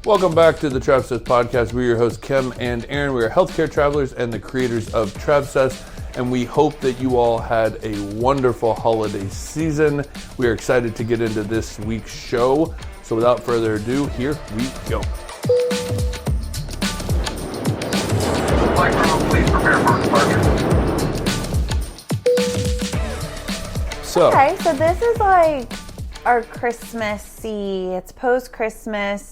Welcome back to the Travsessed podcast. We're your hosts, Kim and Erran. We are healthcare travelers and the creators of Travsessed, and we hope that you all had a wonderful holiday season. We are excited to get into this week's show. So without further ado, here we go. Please prepare for departure. Okay, so this is like our Christmassy, it's Christmassy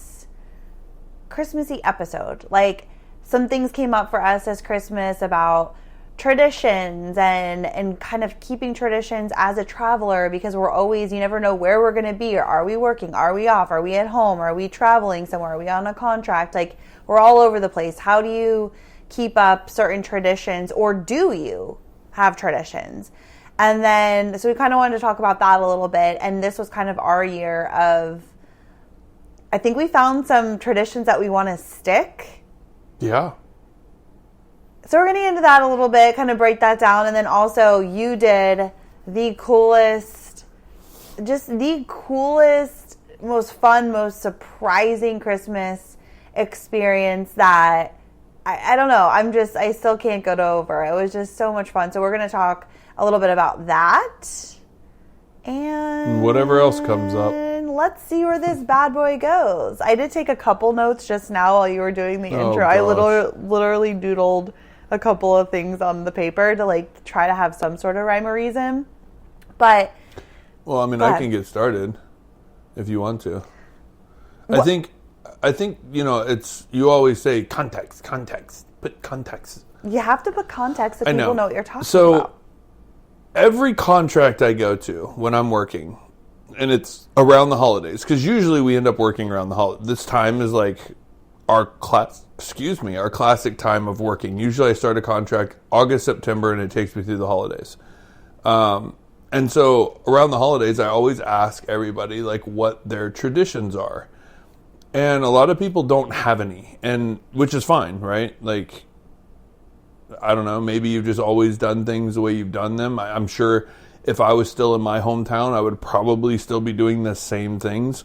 episode. Like, some things came up for us as Christmas about traditions and kind of keeping traditions as a traveler, because we're always, you never know where we're going to be, or are we working, are we off, are we at home, are we traveling somewhere, are we on a contract? Like, we're all over the place. How do you keep up certain traditions, or do you have traditions? And then, so we kind of wanted to talk about that a little bit, and this was kind of our year of, I think we found some traditions that we want to stick. Yeah. So we're going to get into that a little bit, kind of break that down. And then also you did the coolest, most fun, most surprising Christmas experience that I don't know. I still can't get over. It was just so much fun. So we're going to talk a little bit about that. And whatever else comes up. Let's see where this bad boy goes. I did take a couple notes just now while you were doing the intro. Gosh. I literally doodled a couple of things on the paper to like try to have some sort of rhyme or reason. But well, I mean, I can get started if you want to. I think it's, you always say context, put context. You have to put context so people know what you're talking about. Every contract I go to when I'm working, and it's around the holidays, because usually we end up working around the holidays. This time is like our classic time of working. Usually I start a contract August, September, and it takes me through the holidays. And so around the holidays, I always ask everybody like what their traditions are. And a lot of people don't have any, and which is fine, right? Like, I don't know, maybe you've just always done things the way you've done them. I'm sure if I was still in my hometown, I would probably still be doing the same things.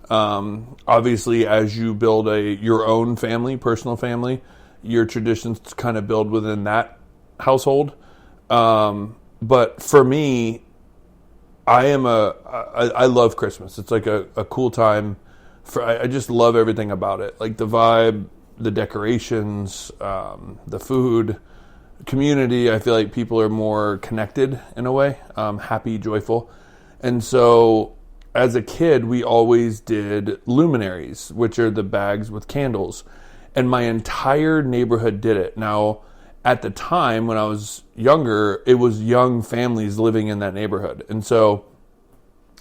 Obviously, as you build your own family, personal family, your traditions kind of build within that household. But for me, I love Christmas. It's like a cool time. I just love everything about it. Like the vibe, the decorations, the food, community. I feel like people are more connected in a way, happy, joyful. And so as a kid, we always did luminaries, which are the bags with candles. And my entire neighborhood did it. Now, at the time when I was younger, it was young families living in that neighborhood. And so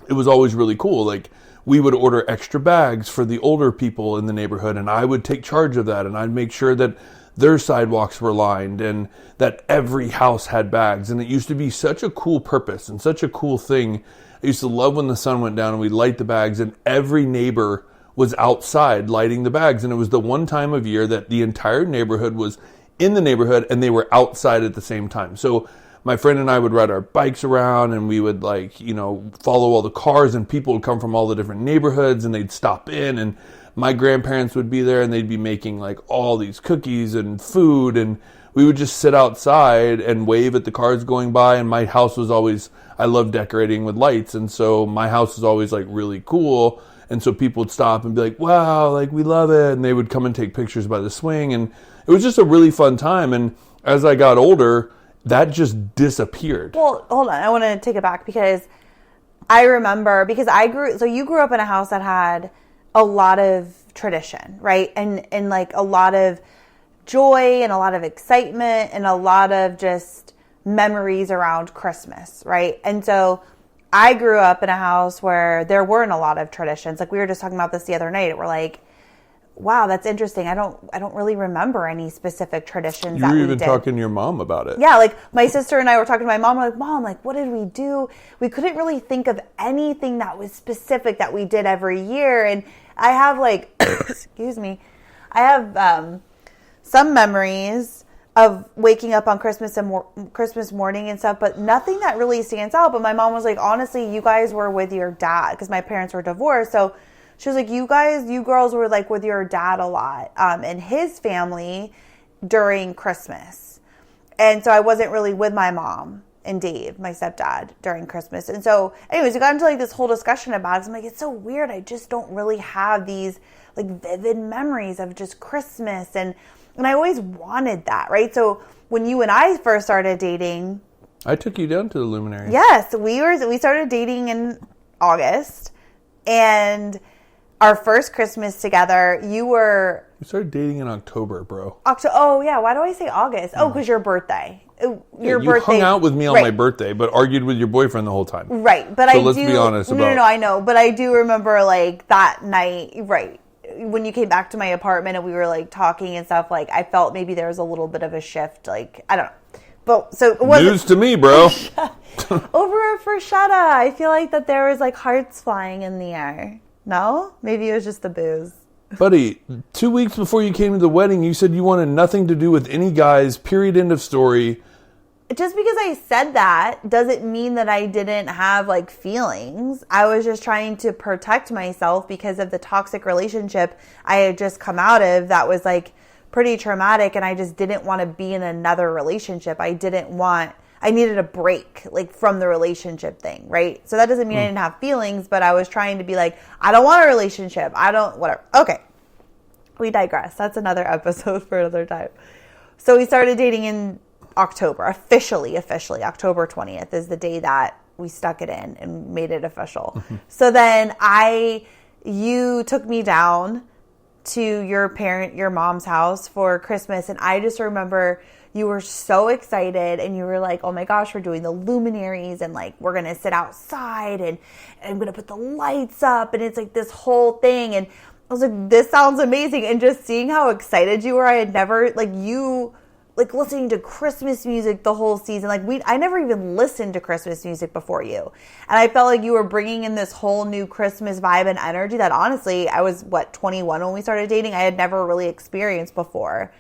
it was always really cool. Like, we would order extra bags for the older people in the neighborhood, and I would take charge of that, and I'd make sure that their sidewalks were lined and that every house had bags. And it used to be such a cool purpose and such a cool thing. I used to love when the sun went down and we'd light the bags, and every neighbor was outside lighting the bags. And it was the one time of year that the entire neighborhood was in the neighborhood and they were outside at the same time. So my friend and I would ride our bikes around, and we would follow all the cars, and people would come from all the different neighborhoods, and they'd stop in, and my grandparents would be there, and they'd be making like all these cookies and food, and we would just sit outside and wave at the cars going by. And my house was always, I love decorating with lights, and so my house was always like really cool. And so people would stop and be like, wow, like we love it. And they would come and take pictures by the swing, and it was just a really fun time. And as I got older, that just disappeared. Well, hold on. I want to take it back, because I remember, because you grew up in a house that had a lot of tradition, right? And like a lot of joy and a lot of excitement and a lot of just memories around Christmas, right? And so I grew up in a house where there weren't a lot of traditions. Like, we were just talking about this the other night. We're like, wow, that's interesting. I don't really remember any specific traditions that we did. You were even talking to your mom about it. Yeah, like my sister and I were talking to my mom. We're like, Mom, like, what did we do? We couldn't really think of anything that was specific that we did every year. And I have like, excuse me, I have some memories of waking up on Christmas morning and stuff, but nothing that really stands out. But my mom was like, honestly, you guys were with your dad, because my parents were divorced. So She was like, you girls were like with your dad a lot, and his family during Christmas. And so I wasn't really with my mom and Dave, my stepdad, during Christmas. And so anyways, we got into like this whole discussion about it. I'm like, it's so weird. I just don't really have these like vivid memories of just Christmas. And I always wanted that, right? So when you and I first started dating, I took you down to the Luminary. Yes, we started dating in August, and our first Christmas together, We started dating in October, bro. Oh yeah, why do I say August? Oh, because your birthday. You hung out with me on my birthday, but argued with your boyfriend the whole time. Right, but so let's be honest about. No, I know, but I do remember like that night, right? When you came back to my apartment and we were like talking and stuff, like I felt maybe there was a little bit of a shift. Like I don't know. But so it wasn't news to me, bro. Over a Freshetta, I feel like that there was like hearts flying in the air. No? Maybe it was just the booze. Buddy, 2 weeks before you came to the wedding, you said you wanted nothing to do with any guys, period, end of story. Just because I said that doesn't mean that I didn't have like feelings. I was just trying to protect myself because of the toxic relationship I had just come out of that was like pretty traumatic, and I just didn't want to be in another relationship. I needed a break like from the relationship thing, right? So that doesn't mean I didn't have feelings, but I was trying to be like, I don't want a relationship. Whatever. Okay. We digress. That's another episode for another time. So we started dating in October, officially, October 20th is the day that we stuck it in and made it official. Mm-hmm. So then you took me down to your mom's house for Christmas. And I just remember you were so excited and you were like, oh my gosh, we're doing the luminaries and like, we're going to sit outside and I'm going to put the lights up. And it's like this whole thing. And I was like, this sounds amazing. And just seeing how excited you were, I had never listening to Christmas music the whole season. I never even listened to Christmas music before you. And I felt like you were bringing in this whole new Christmas vibe and energy that honestly, I was 21 when we started dating. I had never really experienced before.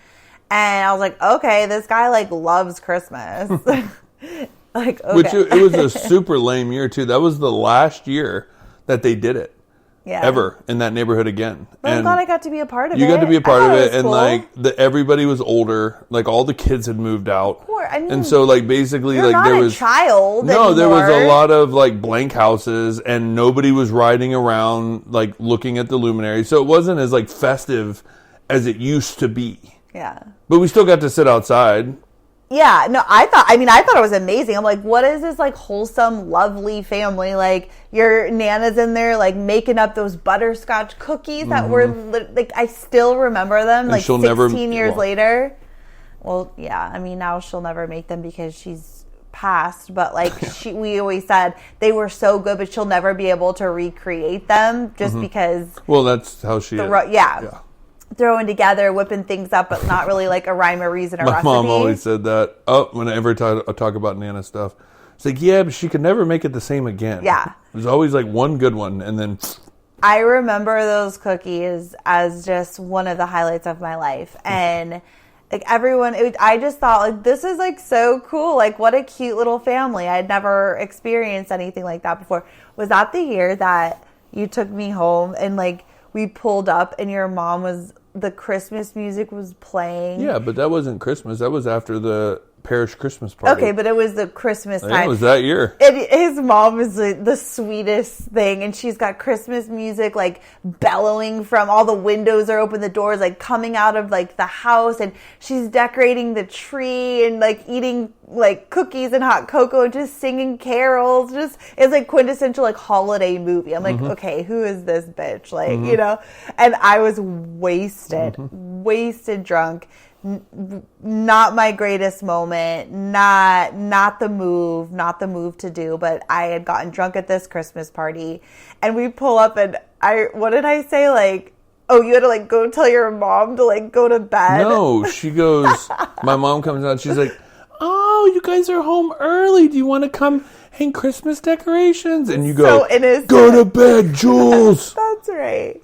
And I was like, okay, this guy loves Christmas. Okay. Which it was a super lame year too. That was the last year that they did it. Yeah. Ever in that neighborhood again. But I'm glad I got to be a part of it. You got to be a part of it, and cool. Everybody was older. Like all the kids had moved out. Of course, I mean, and so basically you're not there was a child. No, anymore. There was a lot of blank houses, and nobody was riding around looking at the luminaries. So it wasn't as festive as it used to be. Yeah, but we still got to sit outside. Yeah, no, I thought it was amazing. I'm like, what is this wholesome, lovely family? Your Nana's in there making up those butterscotch cookies that were I still remember them 16 years later. Well, yeah, now she'll never make them because she's passed, but we always said they were so good, but she'll never be able to recreate them just because. Well, that's how she is. Yeah. Throwing together, whipping things up, but not really a rhyme or reason or recipe. My mom always said that. Oh, whenever I talk about Nana stuff, it's yeah, but she could never make it the same again. Yeah. There's always one good one, and then... I remember those cookies as just one of the highlights of my life. And everyone, I just thought this is so cool. What a cute little family. I'd never experienced anything like that before. Was that the year that you took me home and we pulled up and your mom the Christmas music was playing? Yeah, but that wasn't Christmas. That was after the parish Christmas party. Okay, but it was the Christmas time. It was that year. His mom is the sweetest thing, and she's got Christmas music bellowing from all the windows are open, the doors coming out of the house, and she's decorating the tree and eating cookies and hot cocoa, just singing carols. Just it's quintessential holiday movie. I'm okay, who is this bitch? You know, and I was wasted drunk. Not my greatest moment, not the move to do, but I had gotten drunk at this Christmas party and we pull up and what did I say? Oh, you had to go tell your mom to go to bed? No, she goes, my mom comes out, she's like, oh, you guys are home early. Do you want to come hang Christmas decorations? And you go, go to bed, Jules. That's right.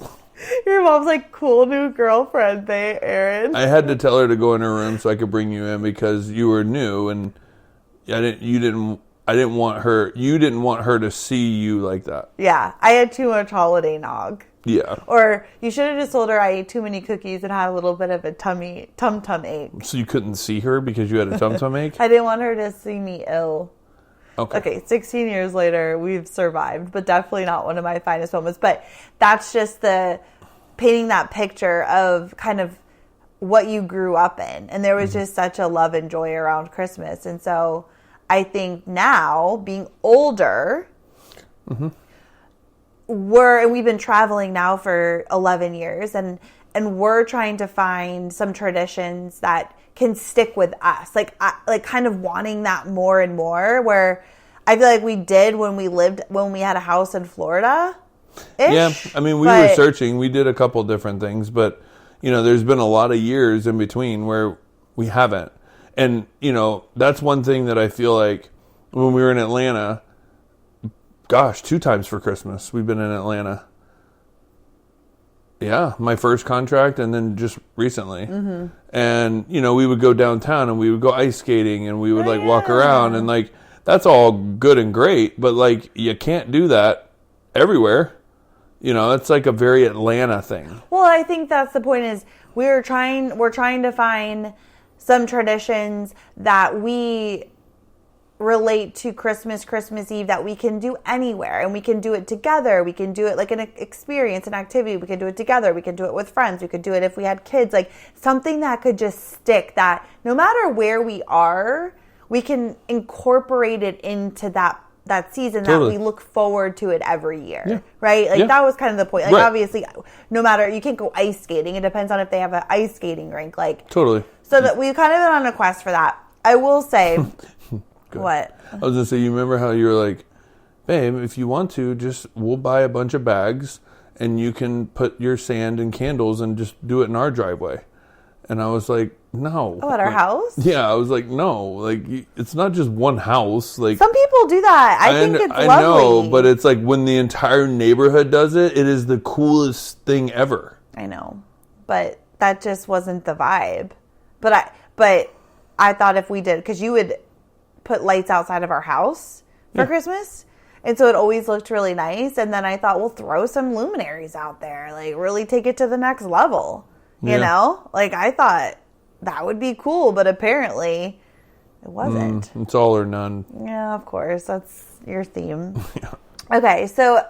Your mom's cool new girlfriend, Erran. I had to tell her to go in her room so I could bring you in because you were new and you didn't want her to see you like that. Yeah, I had too much holiday nog. Yeah. Or you should have just told her I ate too many cookies and had a little bit of a tum ache. So you couldn't see her because you had a tum ache? I didn't want her to see me ill. Okay, 16 years later, we've survived, but definitely not one of my finest moments. But that's just the painting that picture of kind of what you grew up in. And there was just such a love and joy around Christmas. And so I think now, being older, we've been traveling now for 11 years, and we're trying to find some traditions that can stick with us, like kind of wanting that more and more, where I feel like we did when we had a house in Florida. Yeah, I mean, we were searching. We did a couple different things, but, there's been a lot of years in between where we haven't. And, that's one thing that I feel like when we were in Atlanta, 2 times for Christmas, we've been in Atlanta. Yeah, my first contract and then just recently. And, we would go downtown and we would go ice skating and we would walk around and that's all good and great, but you can't do that everywhere. It's a very Atlanta thing. Well, I think that's the point is we're trying to find some traditions that we relate to Christmas Eve that we can do anywhere, and we can do it together. We can do it like an experience, an activity. We can do it together. We can do it with friends. We could do it if we had kids, something that could just stick, that no matter where we are, we can incorporate it into that season, totally, that we look forward to it every year, right? That was kind of the point. Obviously, no matter, you can't go ice skating. It depends on if they have an ice skating rink. Totally. So that we've kind of been on a quest for that. I will say, what? I was going to say, you remember how you were like, babe, if you want to, we'll buy a bunch of bags and you can put your sand and candles and just do it in our driveway. And I was like, no. Oh, at our house? Yeah, I was like, no. It's not just one house. Some people do that. I think it's lovely. I know, but it's when the entire neighborhood does it, it is the coolest thing ever. I know. But that just wasn't the vibe. But I thought if we did, because you would put lights outside of our house for Christmas. And so it always looked really nice. And then I thought, we'll throw some luminaries out there. Really take it to the next level. You know? I thought that would be cool, but apparently it wasn't. It's all or none. Yeah, of course. That's your theme. Yeah. Okay, so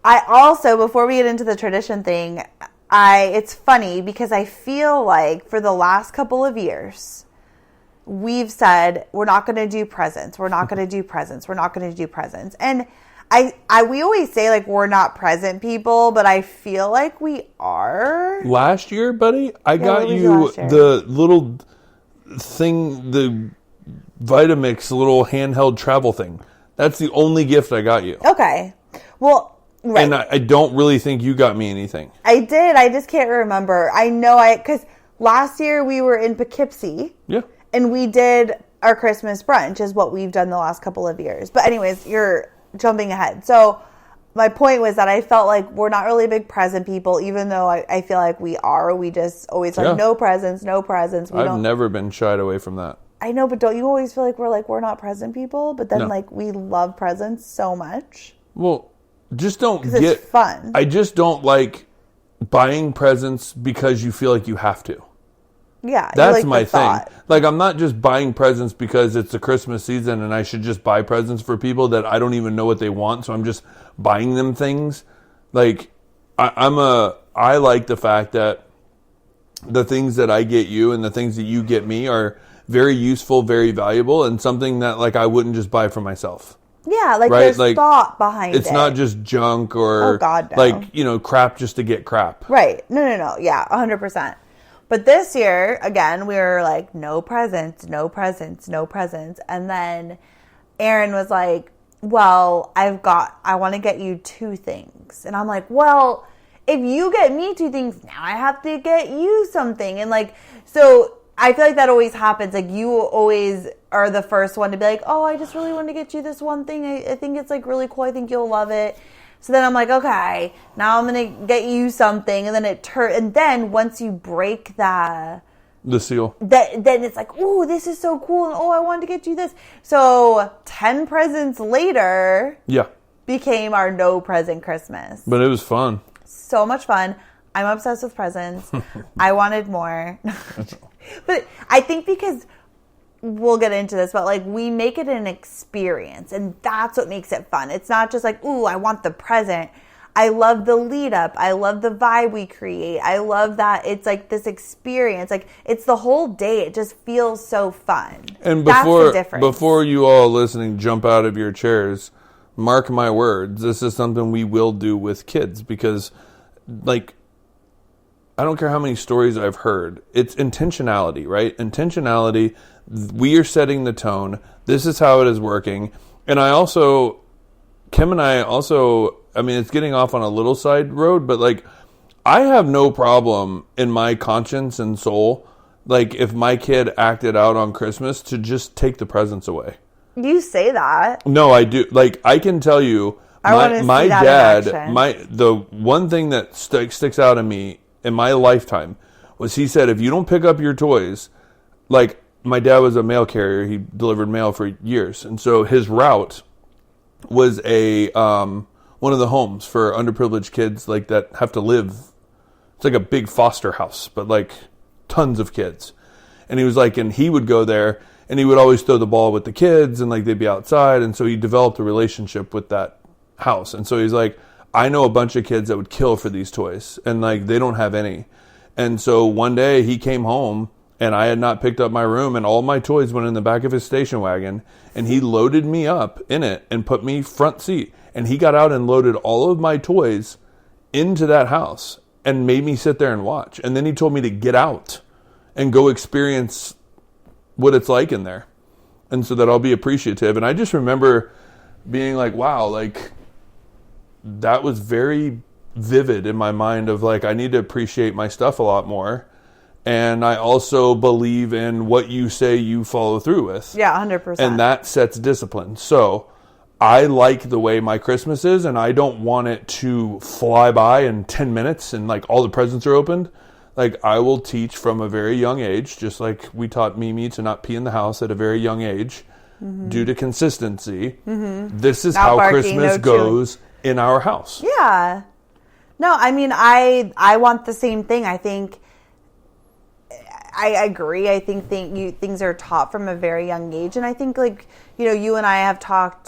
I also, before we get into the tradition thing, it's funny because I feel like for the last couple of years, we've said, we're not going to do presents. We're not going to do presents. We're not going to do presents. And we always say we're not present people, but I feel like we are. Last year, buddy, I got you the little thing, the Vitamix little handheld travel thing. That's the only gift I got you. Okay. Well, right. And I don't really think you got me anything. I did. I just can't remember. I know because last year we were in Poughkeepsie. Yeah. And we did our Christmas brunch is what we've done the last couple of years. But anyways, you're jumping ahead. So my point was that I felt like we're not really big present people, even though I feel like we are. We just always no presents, no presents. I've never been shied away from that. I know, but don't you always feel like we're not present people? But then we love presents so much. Well, just don't get it's fun. I just don't like buying presents because you feel like you have to. Yeah, that's my thing. I'm not just buying presents because it's the Christmas season and I should just buy presents for people that I don't even know what they want, so I'm just buying them things. I like the fact that the things that I get you and the things that you get me are very useful, very valuable, and something that I wouldn't just buy for myself. Yeah, there's thought behind it. It's not just junk or crap just to get crap. Right. No. Yeah, 100%. But this year, again, we were like, no presents, no presents, no presents. And then Erran was like, well, I want to get you 2 things. And I'm like, well, if you get me 2 things, now I have to get you something. And so I feel like that always happens. You always are the first one to be like, oh, I just really want to get you this one thing. I think it's really cool. I think you'll love it. So then I'm like, okay, now I'm going to get you something. And then and then once you break the seal, then it's like, oh, this is so cool. And I wanted to get you this. So 10 presents later became our no present Christmas. But it was fun. So much fun. I'm obsessed with presents. I wanted more. But I think because we'll get into this, but like we make it an experience, and that's what makes it fun. It's not just like, ooh, I want the present. I love the lead up. I love the vibe we create. I love that it's like this experience. Like it's the whole day. It just feels so fun. And that's the difference. Before you all listening jump out of your chairs, mark my words. This is something we will do with kids because, like, I don't care how many stories I've heard. It's intentionality, right? Intentionality. We are setting the tone. This is how it is working. And Kim and I also, I mean, it's getting off on a little side road, but like, I have no problem in my conscience and soul, like if my kid acted out on Christmas to just take the presents away. You say that. No, I do. Like, I can tell you, my dad, the one thing that sticks out of me in my lifetime was he said, if you don't pick up your toys, like my dad was a mail carrier. He delivered mail for years. And so his route was one of the homes for underprivileged kids like that have to live. It's like a big foster house, but like tons of kids. And he was like, and he would go there and he would always throw the ball with the kids and like they'd be outside. And so he developed a relationship with that house. And so he's like, I know a bunch of kids that would kill for these toys and like they don't have any. And so one day he came home and I had not picked up my room and all my toys went in the back of his station wagon and he loaded me up in it and put me front seat. And he got out and loaded all of my toys into that house and made me sit there and watch. And then he told me to get out and go experience what it's like in there. And so that I'll be appreciative. And I just remember being like, wow, like that was very vivid in my mind of like, I need to appreciate my stuff a lot more. And I also believe in what you say you follow through with. Yeah, 100%. And that sets discipline. So I like the way my Christmas is, and I don't want it to fly by in 10 minutes and like all the presents are opened. Like I will teach from a very young age, just like we taught Mimi to not pee in the house at a very young age due to consistency. Mm-hmm. This is how Christmas goes in our house. Yeah. No, I mean, I want the same thing. I think I agree. I think things are taught from a very young age. And I think, like, you know, you and I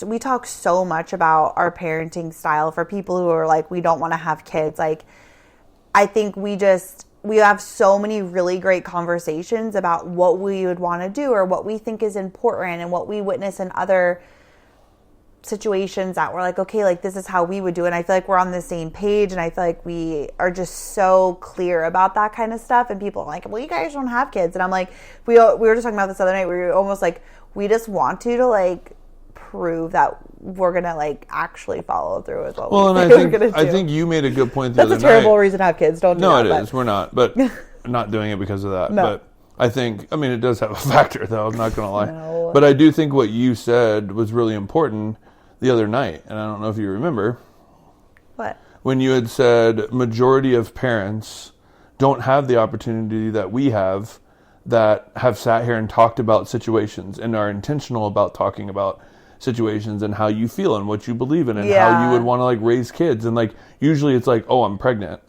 we talk so much about our parenting style for people who are like, we don't want to have kids. Like, I think we have so many really great conversations about what we would want to do or what we think is important and what we witness in other situations that we're like, okay, like this is how we would do it. And I feel like we're on the same page, and I feel like we are just so clear about that kind of stuff. And people are like, well, you guys don't have kids. And I'm like, we were just talking about this other night. We were almost like, we just want to like prove that we're gonna like actually follow through with what we're gonna do. I think you made a good point the other night. That's a terrible reason to have kids. Don't do that. No, it is. We're not, but not doing it because of that. No. But I think, I mean, it does have a factor though. I'm not gonna lie. No. But I do think what you said was really important the other night, and I don't know if you remember. What? When you had said majority of parents don't have the opportunity that we have that have sat here and talked about situations and are intentional about talking about situations and how you feel and what you believe in and how you would want to like raise kids. And like usually it's like, oh, I'm pregnant.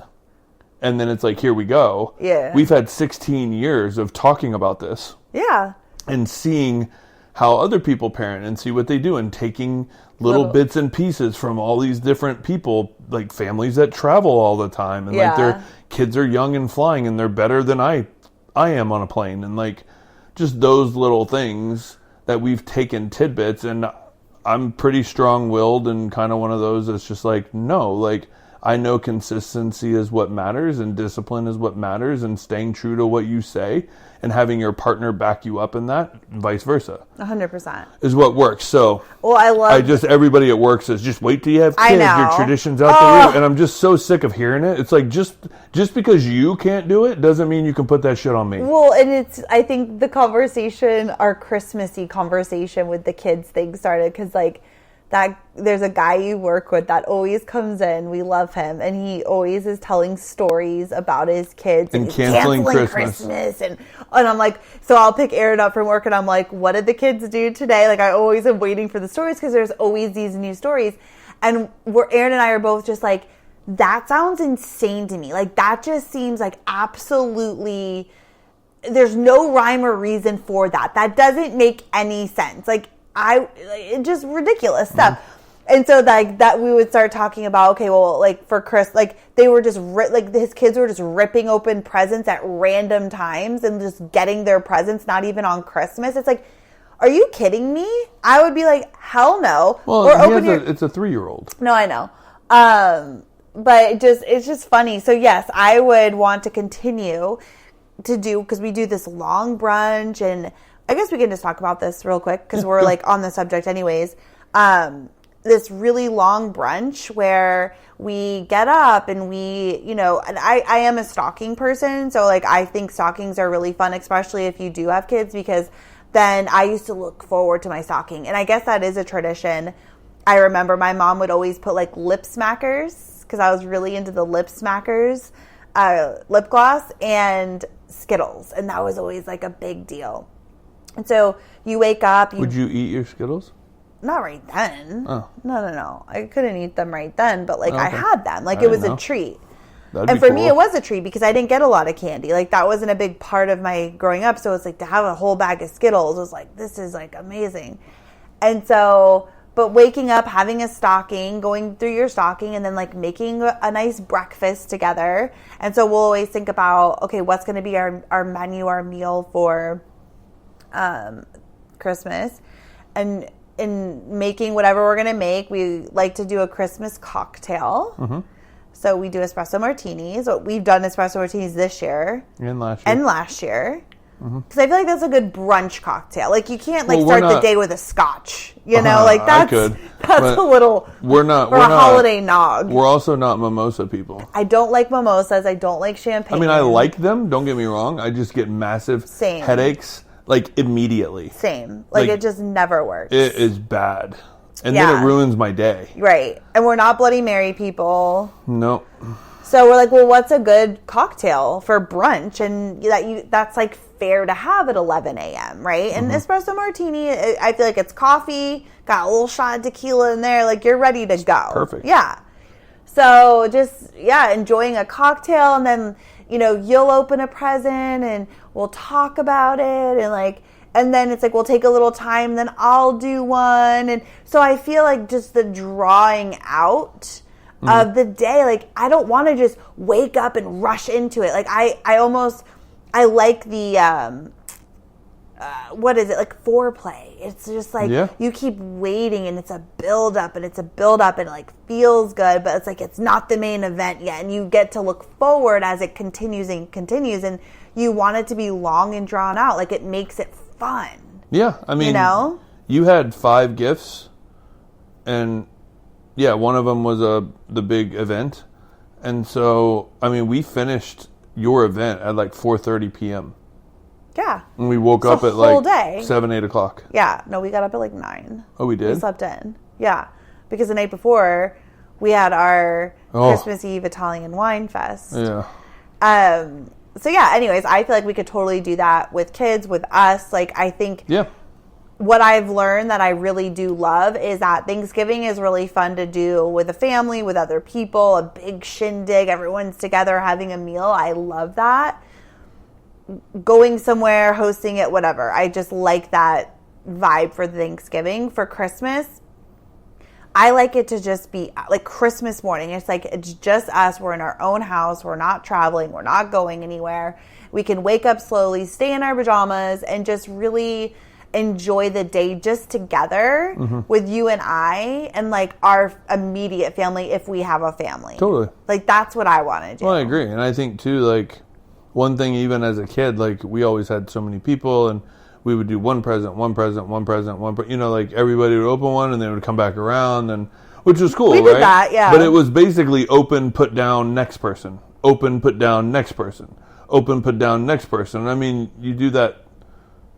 And then it's like, here we go. Yeah. We've had 16 years of talking about this. Yeah. And seeing how other people parent and see what they do and taking little bits and pieces from all these different people, like families that travel all the time and like their kids are young and flying and they're better than I am on a plane, and like just those little things that we've taken tidbits. And I'm pretty strong-willed and kind of one of those that's just like, no, like I know consistency is what matters and discipline is what matters, and staying true to what you say and having your partner back you up in that, vice versa. 100%. Is what works. So, everybody at work says, just wait till you have kids, your tradition's out the window. And I'm just so sick of hearing it. It's like, just because you can't do it doesn't mean you can put that shit on me. Well, and I think the conversation, our Christmassy conversation with the kids thing started because like, that there's a guy you work with that always comes in. We love him, and he always is telling stories about his kids and canceling Christmas. And I'm like, so I'll pick Erran up from work, and I'm like, what did the kids do today? Like I always am waiting for the stories because there's always these new stories, and Erran and I are both just like, That sounds insane to me. Like, that just seems like absolutely, there's no rhyme or reason for that. That doesn't make any sense. Like, it's just ridiculous stuff. And so, like, that we would start talking about, okay, well, like, for Chris, like, they were just, like, his kids were just ripping open presents at random times and just getting their presents, not even on Christmas. It's like, are you kidding me? I would be like, hell no. Well, it's a 3-year-old. No, I know. But it's just funny. So, yes, I would want to continue to do, because we do this long brunch, and I guess we can just talk about this real quick, because we're, like, on the subject anyways. This really long brunch where we get up and we, you know, and I am a stocking person. So, like, I think stockings are really fun, especially if you do have kids, because then I used to look forward to my stocking. And I guess that is a tradition. I remember my mom would always put, like, lip smackers, because I was really into the lip smackers, lip gloss, and Skittles. And that was always, like, a big deal. And so you wake up. Would you eat your Skittles? Not right then. Oh. No. I couldn't eat them right then, but, like, okay. I had them. Like, it was a treat. And for me, it was a treat because I didn't get a lot of candy. Like, that wasn't a big part of my growing up. So it's like, to have a whole bag of Skittles was like, this is, like, amazing. And so, but waking up, having a stocking, going through your stocking, and then, like, making a nice breakfast together. And so we'll always think about, okay, what's going to be our menu, our meal for Christmas. And in making whatever we're going to make, we like to do a Christmas cocktail. Mm-hmm. So we do espresso martinis. We've done espresso martinis this year. And last year. Because I feel like that's a good brunch cocktail. Like, you can't, like, start the day with a scotch. You know, like, that's a little we're not holiday nog. We're also not mimosa people. I don't like mimosas. I don't like champagne. I mean, I like them. Don't get me wrong. I just get massive headaches. Like, immediately. Same. Like, it just never works. It is bad. And then it ruins my day. Right. And we're not Bloody Mary people. Nope. So we're like, well, what's a good cocktail for brunch? And that's, like, fair to have at 11 a.m., right? And espresso martini, I feel like it's coffee, got a little shot of tequila in there. Like, you're ready to go. Perfect. Yeah. So just, enjoying a cocktail, and then, you know, you'll open a present and we'll talk about it, and then it's like, we'll take a little time, then I'll do one. And so I feel like just the drawing out of the day, like, I don't want to just wake up and rush into it. Like, I like the, what is it? Like, foreplay. It's just like, you keep waiting, and it's a build up, and it, like, feels good, but it's like, it's not the main event yet. And you get to look forward as it continues, and you want it to be long and drawn out. Like, it makes it fun. Yeah. I mean, you know, you had 5 gifts, and one of them was the big event. And so, I mean, we finished your event at like 4:30 p.m. Yeah. And we woke up at like 7, 8 o'clock. Yeah. No, we got up at like 9. Oh, we did? We slept in. Yeah. Because the night before, we had our Christmas Eve Italian wine fest. Yeah. So, anyways, I feel like we could totally do that with kids, with us. Like, I think what I've learned that I really do love is that Thanksgiving is really fun to do with a family, with other people, a big shindig, everyone's together having a meal. I love that. Going somewhere, hosting it, whatever. I just like that vibe for Thanksgiving. For Christmas, I like it to just be like Christmas morning. It's like, it's just us. We're in our own house. We're not traveling. We're not going anywhere. We can wake up slowly, stay in our pajamas, and just really enjoy the day just together with you and I, and like our immediate family, if we have a family. Totally. Like, that's what I want to do. Well, I agree. And I think too, like, one thing, even as a kid, like, we always had so many people, and we would do one present, you know, like, everybody would open one, and they would come back around, and which was cool, we right? did that, yeah. But it was basically open, put down, next person. Open, put down, next person. Open, put down, next person. And I mean, you do that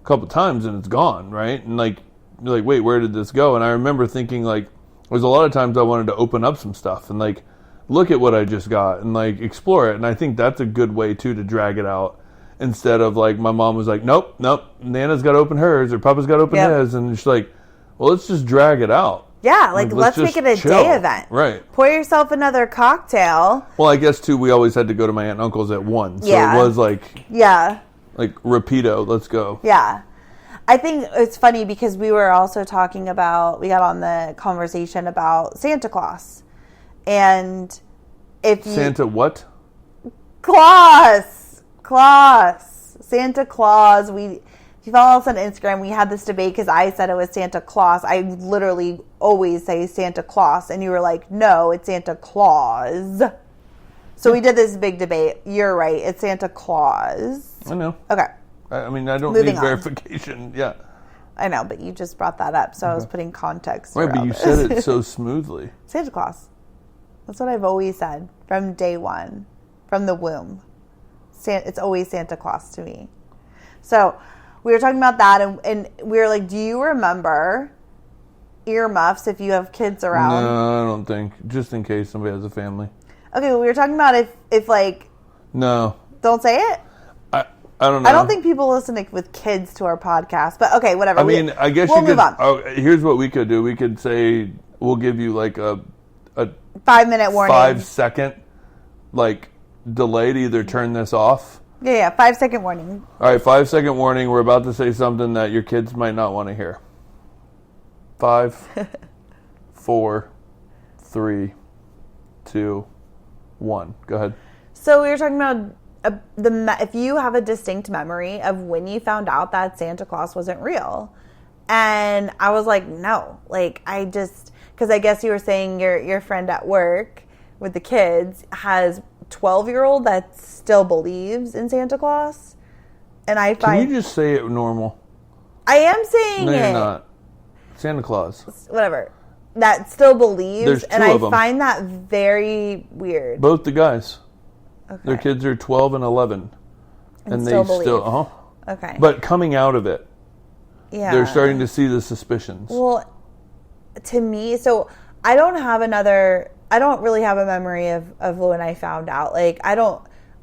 a couple times, and it's gone, right? And like, you're like, wait, where did this go? And I remember thinking, like, there's a lot of times I wanted to open up some stuff and, like, look at what I just got and, like, explore it. And I think that's a good way, too, to drag it out. Instead of, like, my mom was like, nope, Nana's got to open hers, or Papa's got to open his. And she's like, well, let's just drag it out. Yeah, like let's just make it a chill. day event. Right. Pour yourself another cocktail. Well, I guess, too, we always had to go to my aunt and uncle's at 1. So Yeah. it was like rapido, let's go. Yeah. I think it's funny because we were also talking about, we got on the conversation about Santa Claus. And if you... Santa what? Claus! Santa Claus. If you follow us on Instagram, we had this debate because I said it was Santa Claus. I literally always say Santa Claus. And you were like, no, it's Santa Claus. So we did this big debate. You're right. It's Santa Claus. I know. Okay. I mean, I don't Moving need on. verification. Yeah. I know, but you just brought that up. So I was putting context Right, but around you it. said it so smoothly. Santa Claus. That's what I've always said from day one, from the womb. It's always Santa Claus to me. So we were talking about that, and we were like, do you remember earmuffs if you have kids around? No, I don't think. Just in case somebody has a family. Okay, well, we were talking about if like... No. Don't say it? I don't know. I don't think people listen with kids to our podcast, but okay, whatever. I mean, I guess we'll you could... move on. Oh, here's what we could do. We could say, we'll give you like a 5-minute warning. 5-second delay to either turn this off. Yeah, 5-second warning. All right, 5-second warning. We're about to say something that your kids might not want to hear. 5, 4, 3, 2, 1. Go ahead. So we were talking about if you have a distinct memory of when you found out that Santa Claus wasn't real. And I was like, no. Like, because I guess you were saying your friend at work with the kids has 12-year-old that still believes in Santa Claus. And I find... Can you just say it normal? I am saying No, it. you're not. Santa Claus. Whatever. That still believes. There's two and I of them. find that very weird. Both the guys. Okay. Their kids are 12 and 11. And they still believe. Okay. But coming out of it, yeah. they're starting to see the suspicions. Well, to me, so I don't really have a memory of when I found out. Like,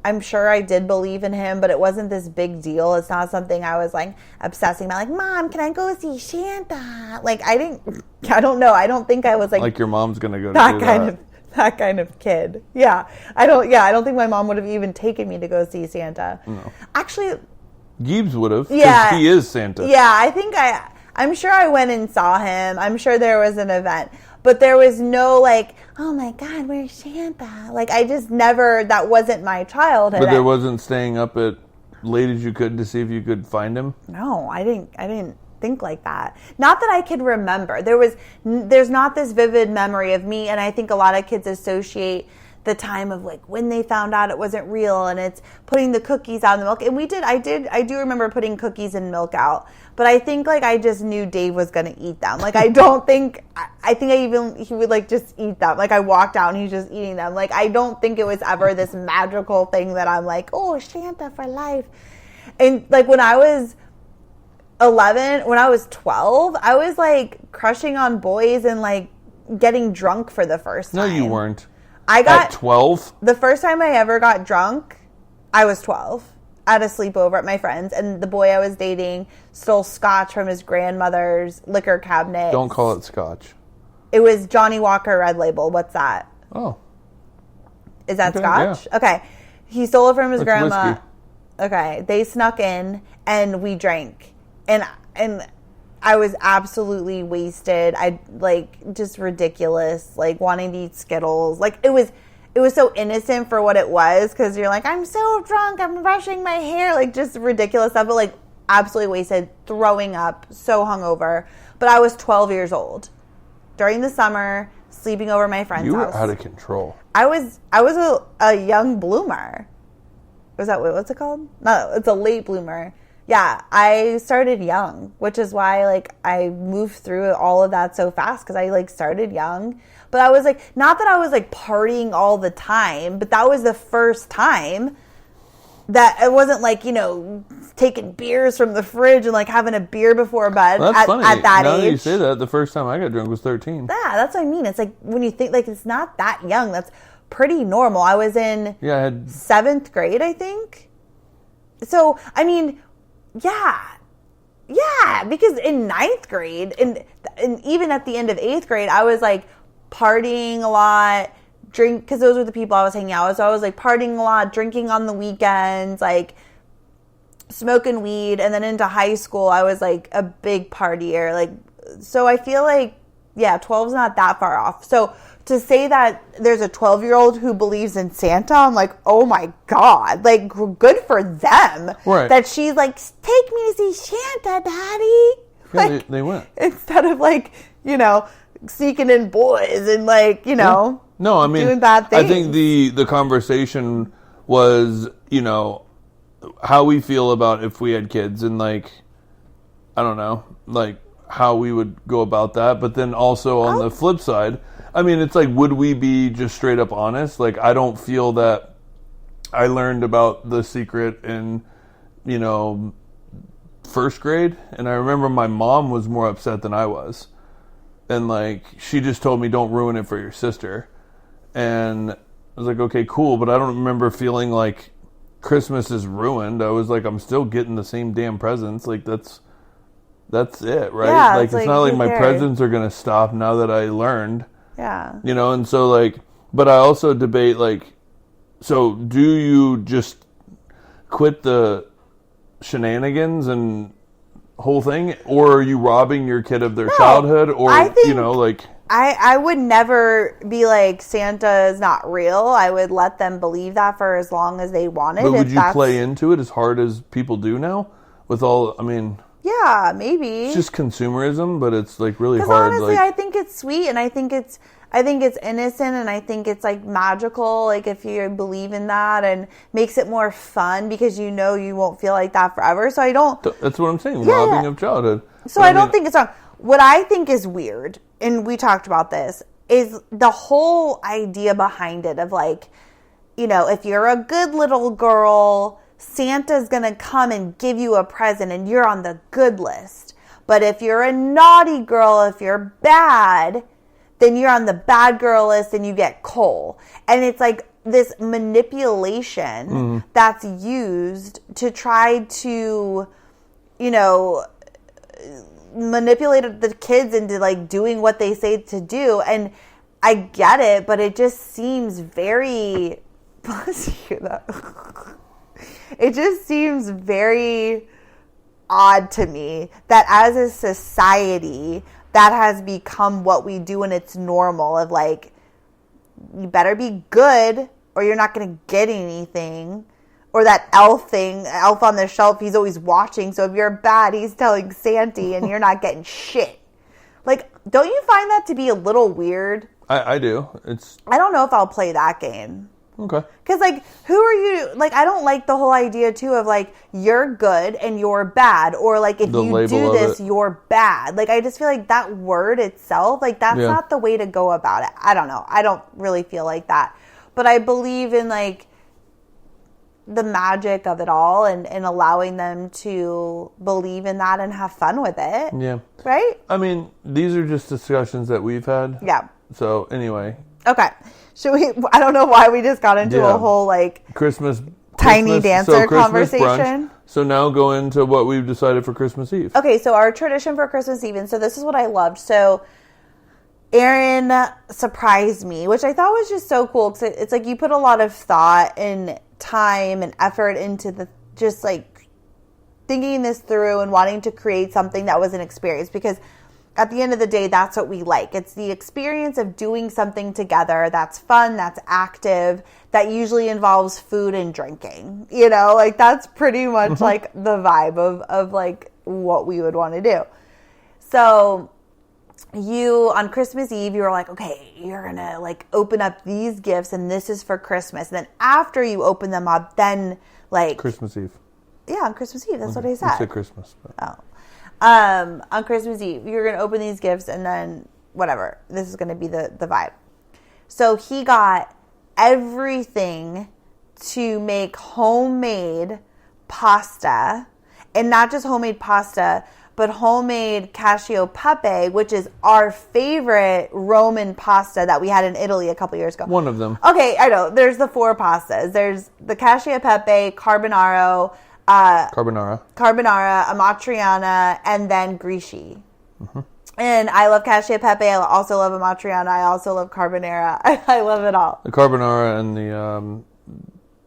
I'm sure I did believe in him, but it wasn't this big deal. It's not something I was like obsessing about. Like, Mom, can I go see Santa? Like, I don't know. I don't think I was like your mom's going to go to that do that kind of kid. Yeah. I don't think my mom would have even taken me to go see Santa. No. Actually, Gibbs would have, because yeah, he is Santa. Yeah, I think I'm sure I went and saw him. I'm sure there was an event. But there was no like, oh my God, where's Santa? Like, I just never, that wasn't my childhood. But there wasn't staying up at late as you could to see if you could find him? No, I didn't think like that. Not that I could remember. There's not this vivid memory of me, and I think a lot of kids associate the time of like when they found out it wasn't real, and it's putting the cookies out in the milk. And I do remember putting cookies and milk out, but I think like I just knew Dave was going to eat them. Like, I don't think, I think he would like just eat them. Like, I walked out and he's just eating them. Like, I don't think it was ever this magical thing that I'm like, oh, Santa for life. And like when I was 11, when I was 12, I was like crushing on boys and like getting drunk for the first time. No, you weren't. At 12? The first time I ever got drunk, I was 12 at a sleepover at my friend's, and the boy I was dating stole scotch from his grandmother's liquor cabinet. Don't call it scotch. It was Johnny Walker Red Label. What's that? Oh. Is that okay, scotch? Yeah. Okay. He stole it from his That's grandma. whiskey. Okay. They snuck in and we drank. And I was absolutely wasted. I like just ridiculous, like wanting to eat Skittles. Like it was so innocent for what it was, because you're like, I'm so drunk, I'm brushing my hair, like just ridiculous stuff, but like absolutely wasted, throwing up, so hungover. But I was 12 years old during the summer, sleeping over my friend's house. You were out of control. I was a young bloomer. Was that what's it called? No, it's a late bloomer. Yeah, I started young, which is why like I moved through all of that so fast, because I like started young. But I was like, not that I was like partying all the time, but that was the first time that it wasn't like, you know, taking beers from the fridge and like having a beer before bed. Well, that's funny. At that now age. That you say that, the first time I got drunk was 13. Yeah, that's what I mean. It's like when you think like it's not that young. That's pretty normal. I was in 7th grade, I think. So, I mean, yeah, because in 9th grade, and and even at the end of 8th grade, I was like partying a lot, because those were the people I was hanging out with. So I was like partying a lot, drinking on the weekends, like smoking weed. And then into high school, I was like a big partier. Like, so I feel like, yeah, 12's not that far off. So to say that there's a 12-year-old who believes in Santa, I'm like, oh my God, like, good for them. Right. That she's like, take me to see Santa, Daddy. Yeah, Like, they went. Instead of like, sneaking in boys and like, No, I mean, doing bad things. I think the conversation was, how we feel about if we had kids and like, I don't know, like how we would go about that. But then also on the flip side, I mean, it's like, would we be just straight up honest? Like, I don't feel that I learned about The Secret in, first grade. And I remember my mom was more upset than I was. And like, she just told me, don't ruin it for your sister. And I was like, okay, cool. But I don't remember feeling like Christmas is ruined. I was like, I'm still getting the same damn presents. Like, that's it, right? Yeah, like, it's not like my cares? presents are going to stop now that I learned. Yeah. And so like, but I also debate like, so do you just quit the shenanigans and whole thing, or are you robbing your kid of their childhood, or I think, like I would never be like, Santa is not real. I would let them believe that for as long as they wanted. But would you play into it as hard as people do now with all, I mean, yeah, maybe it's just consumerism, but it's like really hard. Honestly, like, I think it's sweet, and I think it's innocent, and I think it's like magical. Like, if you believe in that, and makes it more fun because you won't feel like that forever. So I don't. That's what I'm saying. Robbing of childhood. So I don't think it's wrong. What I think is weird, and we talked about this, is the whole idea behind it of like, if you're a good little girl, Santa's going to come and give you a present and you're on the good list. But if you're a naughty girl, if you're bad, then you're on the bad girl list and you get coal. And it's like this manipulation that's used to try to, manipulate the kids into like doing what they say to do. And I get it, but it just seems very, it just seems very odd to me that as a society, that has become what we do, and it's normal of like, you better be good or you're not going to get anything. Or that elf thing, elf on the shelf, he's always watching. So if you're bad, he's telling Santa and you're not getting shit. Like, don't you find that to be a little weird? I do. I don't know if I'll play that game. Okay. Because, like, who are you? Like, I don't like the whole idea, too, of, like, you're good and you're bad. Or, like, if you do this, you're bad. Like, I just feel like that word itself, like, that's not the way to go about it. I don't know. I don't really feel like that. But I believe in, like, the magic of it all and allowing them to believe in that and have fun with it. Yeah. Right? I mean, these are just discussions that we've had. Yeah. So, anyway. Okay. Should we, I don't know why we just got into a whole, like, Christmas dancer conversation. Brunch. So now go into what we've decided for Christmas Eve. Okay, so our tradition for Christmas Eve, and so this is what I loved. So Erran surprised me, which I thought was just so cool, because it's like you put a lot of thought and time and effort into the just like thinking this through and wanting to create something that was an experience, because at the end of the day, that's what we like. It's the experience of doing something together that's fun, that's active, that usually involves food and drinking. Like that's pretty much like the vibe of like what we would want to do. So you, on Christmas Eve, you were like, okay, you're going to like open up these gifts and this is for Christmas. And then after you open them up, then like... Christmas Eve. Yeah, on Christmas Eve. That's what I said. You said Christmas. But... Oh. On Christmas Eve, you're going to open these gifts and then whatever. This is going to be the vibe. So he got everything to make homemade pasta. And not just homemade pasta, but homemade cacio pepe, which is our favorite Roman pasta that we had in Italy a couple years ago. One of them. Okay, I know. There's the 4 pastas. There's the cacio pepe, carbonara, amatriciana, and then grisi. And I love cacio e pepe. I also love amatriciana. I also love carbonara. I love it all. The carbonara and the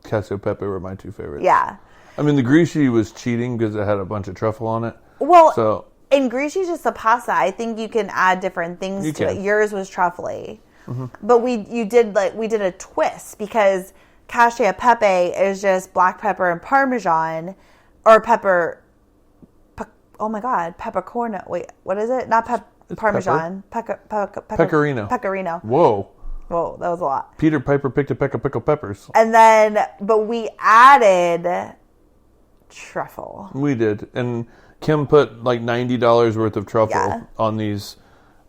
cacio e pepe were my two favorites. Yeah. I mean, the grisi was cheating because it had a bunch of truffle on it. Well, so in grisi is just the pasta. I think you can add different things to it. Yours was truffly. Mm-hmm. But we did a twist because cacio e pepe is just black pepper and Parmesan or pepper. Oh my God, peppercorn. Wait, what is it? Not Parmesan. Pecorino. Pecorino. Whoa, that was a lot. Peter Piper picked a peck of pickled peppers. And then, but we added truffle. We did. And Kim put like $90 worth of truffle on these.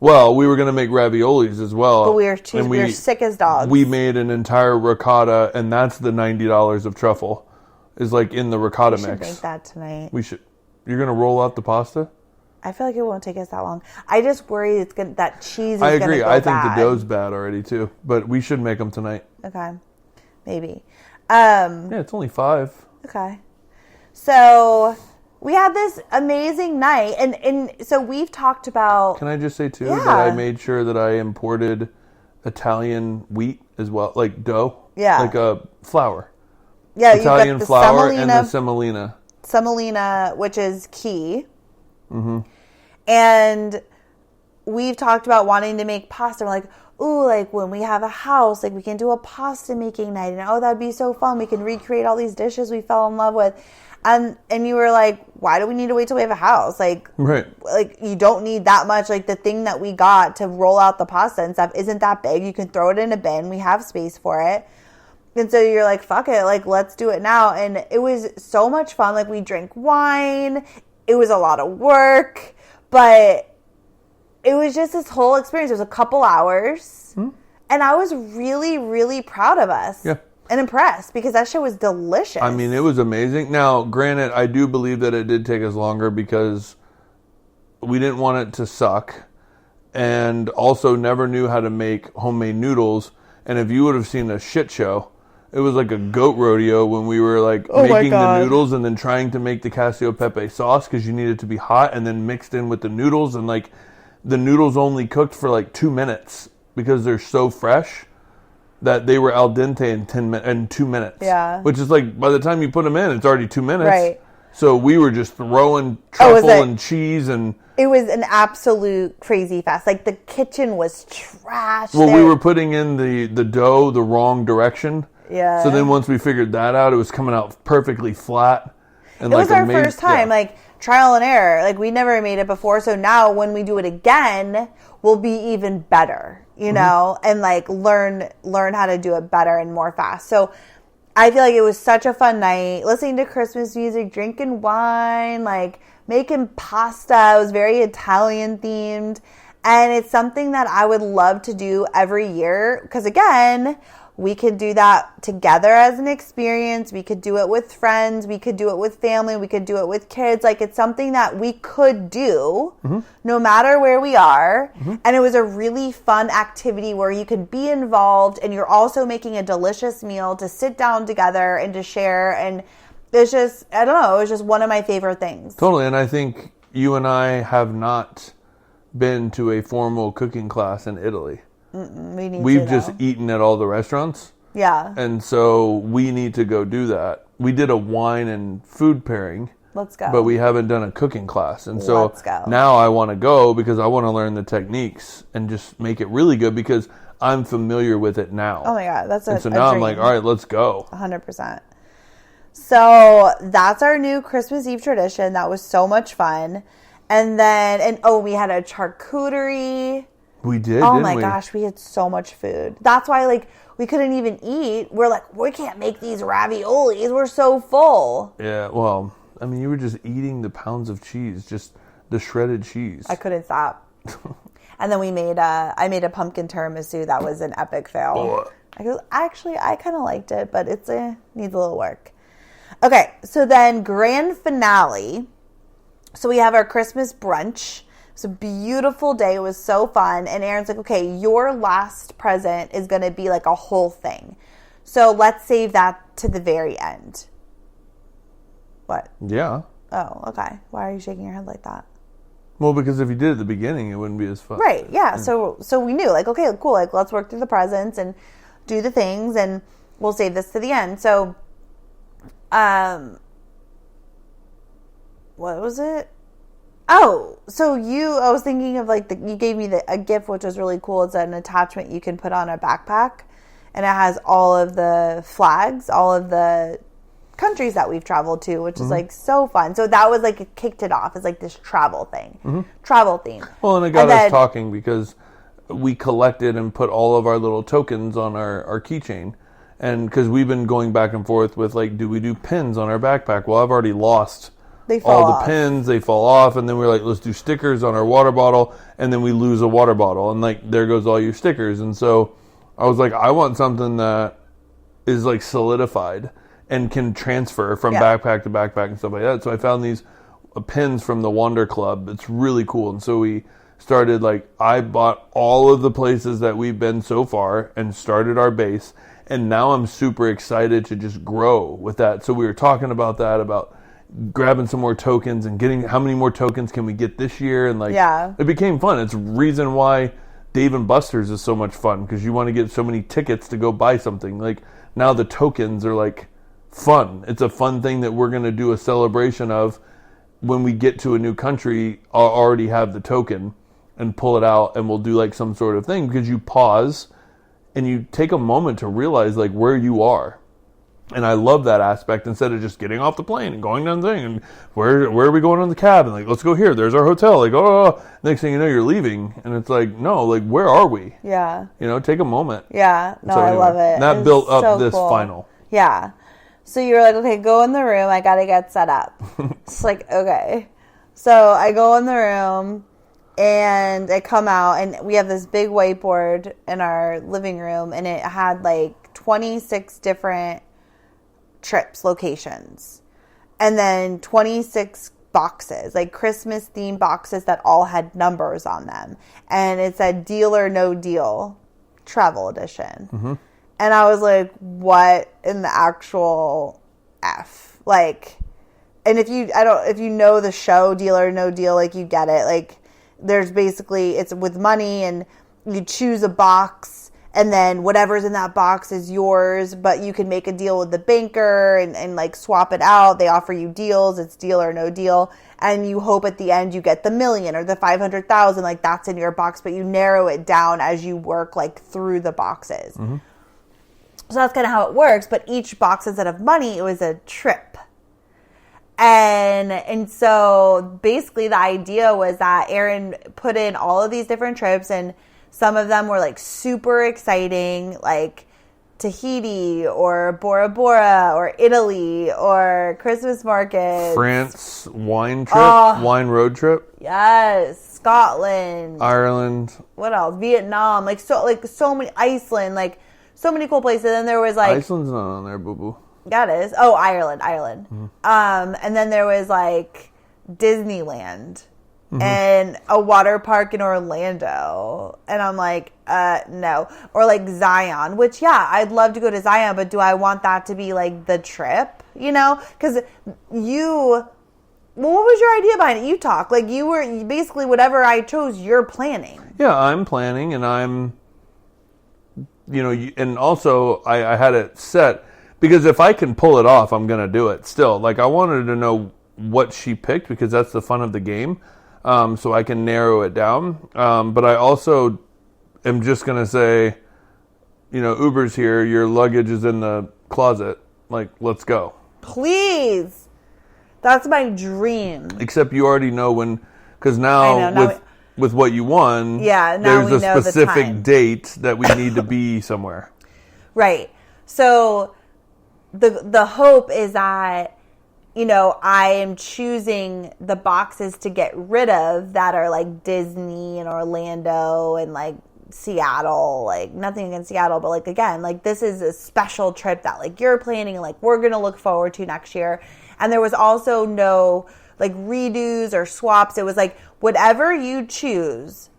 Well, we were going to make raviolis as well. But we were sick as dogs. We made an entire ricotta, and that's the $90 of truffle. Is like in the ricotta mix. We should make that tonight. We should. You're going to roll out the pasta? I feel like it won't take us that long. I just worry that cheese is going to go I agree. I think bad. the dough's bad already, too. But we should make them tonight. Okay. Maybe. Yeah, it's only 5. Okay. So we had this amazing night. And so we've talked about... Can I just say, too, that I made sure that I imported Italian wheat as well, like dough. Yeah. Like a flour. Yeah, Italian you've got the flour semolina, and the semolina. Semolina, which is key. Mm-hmm. And we've talked about wanting to make pasta. We're like, ooh, like when we have a house, like we can do a pasta making night. And that'd be so fun. We can recreate all these dishes we fell in love with. And you were like, why do we need to wait till we have a house? Like, right. Like you don't need that much. Like the thing that we got to roll out the pasta and stuff isn't that big. You can throw it in a bin. We have space for it. And so you're like, fuck it, like, let's do it now. And it was so much fun. Like, we drank wine. It was a lot of work. But it was just this whole experience. It was a couple hours. Mm-hmm. And I was really, really proud of us. Yeah. And impressed because that shit was delicious. I mean, it was amazing. Now, granted, I do believe that it did take us longer because we didn't want it to suck. And also never knew how to make homemade noodles. And if you would have seen a shit show... It was like a goat rodeo when we were like making the noodles and then trying to make the cacio pepe sauce because you needed it to be hot and then mixed in with the noodles. And like the noodles only cooked for like 2 minutes because they're so fresh that they were al dente in 2 minutes. Yeah. Which is like by the time you put them in, it's already 2 minutes. Right. So we were just throwing truffle and cheese and... It was an absolute crazy fest. Like the kitchen was trash. Well, we were putting in the dough the wrong direction. Yeah. So then once we figured that out, it was coming out perfectly flat. And it was our first time, like trial and error. Like we never made it before. So now when we do it again, we'll be even better, you know, and like learn how to do it better and more fast. So I feel like it was such a fun night, listening to Christmas music, drinking wine, like making pasta. It was very Italian themed. And it's something that I would love to do every year because again, we could do that together as an experience. We could do it with friends. We could do it with family. We could do it with kids. Like it's something that we could do no matter where we are. And it was a really fun activity where you could be involved and you're also making a delicious meal to sit down together and to share. And it's just, I don't know, it was just one of my favorite things. Totally. And I think you and I have not been to a formal cooking class in Italy. We've just eaten at all the restaurants. Yeah. And so we need to go do that. We did a wine and food pairing. Let's go. But we haven't done a cooking class. And so now I want to go because I want to learn the techniques and just make it really good because I'm familiar with it now. Oh my God. So now I'm like, all right, let's go. 100%. So that's our new Christmas Eve tradition. That was so much fun. And then, we had a charcuterie. We did, oh my gosh, we had so much food. That's why, like, we couldn't even eat. We're like, we can't make these raviolis. We're so full. Yeah, well, I mean, you were just eating the pounds of cheese, just the shredded cheese. I couldn't stop. And then I made a pumpkin tiramisu. That was an epic fail. Actually, I kind of liked it, but it's needs a little work. Okay, so then grand finale. So we have our Christmas brunch. It's a beautiful day. It was so fun. And Aaron's like, okay, your last present is going to be like a whole thing. So let's save that to the very end. What? Yeah. Oh, okay. Why are you shaking your head like that? Well, because if you did it at the beginning, it wouldn't be as fun. Right, yeah. So we knew, like, okay, cool, like, let's work through the presents and do the things, and we'll save this to the end. So, what was it? Oh, so I was thinking of, like, you gave me a gift, which was really cool. It's an attachment you can put on a backpack, and it has all of the flags, all of the countries that we've traveled to, which is like so fun. So that was like, it kicked it off as like this travel thing, travel theme. Well, and it got us talking because we collected and put all of our little tokens on our keychain. And because we've been going back and forth with, like, do we do pins on our backpack? Well, I've already lost all the pins. They fall off. And then we're like, let's do stickers on our water bottle. And then we lose a water bottle. And, like, there goes all your stickers. And so I was like, I want something that is, like, solidified and can transfer from backpack to backpack and stuff like that. So I found these pins from the Wander Club. It's really cool. And so we started, like, I bought all of the places that we've been so far and started our base. And now I'm super excited to just grow with that. So we were talking about that, about grabbing some more tokens and getting, how many more tokens can we get this year? And, like, it became fun. It's a reason why Dave & Buster's is so much fun, because you want to get so many tickets to go buy something. Like, now the tokens are, like, fun. It's a fun thing that we're going to do a celebration of when we get to a new country. I'll already have the token and pull it out, and we'll do, like, some sort of thing, because you pause and you take a moment to realize, like, where you are. And I love that aspect, instead of just getting off the plane and going down the thing and where are we going on the cab, and, like, let's go here, there's our hotel, like, oh, next thing you know, you're leaving, and it's like, no, like, where are we? Yeah. You know, take a moment. Yeah. No, so anyway, I love it. That built up this final. Yeah. So you were like, okay, go in the room. I got to get set up. It's like, okay. So I go in the room and I come out, and we have this big whiteboard in our living room, and it had like 26 different trips, locations, and then 26 boxes, like Christmas themed boxes that all had numbers on them. And it said Deal or No Deal Travel Edition. And I was like, what in the actual F? Like, and if you know the show Deal or No Deal, like, you get it. Like, there's basically, it's with money, and you choose a box, and then whatever's in that box is yours, but you can make a deal with the banker and like swap it out. They offer you deals. It's Deal or No Deal. And you hope at the end you get the 1 million or the 500,000, like, that's in your box, but you narrow it down as you work, like, through the boxes. So that's kind of how it works. But each box, instead of money, it was a trip. And so basically the idea was that Erran put in all of these different trips, and some of them were, like, super exciting, like Tahiti or Bora Bora or Italy or Christmas market. France wine trip, wine road trip. Yes. Scotland. Ireland. What else? Vietnam. Like, so many, Iceland, like, so many cool places. And there was, like, Iceland's not on there, boo-boo. Yeah, it is. Oh, Ireland. And then there was, like, Disneyland and a water park in Orlando. And I'm like, no. Or, like, Zion, which, yeah, I'd love to go to Zion, but do I want that to be, like, the trip? You know? Because well, what was your idea behind it? You talk. Like, you were, basically, whatever I chose, you're planning. Yeah, I'm planning, and I'm, you know, and also I had it set, because if I can pull it off, I'm going to do it still. Like, I wanted to know what she picked, because that's the fun of the game, so I can narrow it down. But I also am just going to say, you know, Uber's here, your luggage is in the closet, like, let's go. Please. That's my dream. Except you already know when, because now with what you won, there's a specific date that we need to be somewhere. Right. So the hope is that, you know, I am choosing the boxes to get rid of that are, like, Disney and Orlando and, like, Seattle. Like, nothing against Seattle, but, like, again, like, this is a special trip that, like, you're planning and, like, we're going to look forward to next year. And there was also no, like, redos or swaps. It was like, whatever you choose,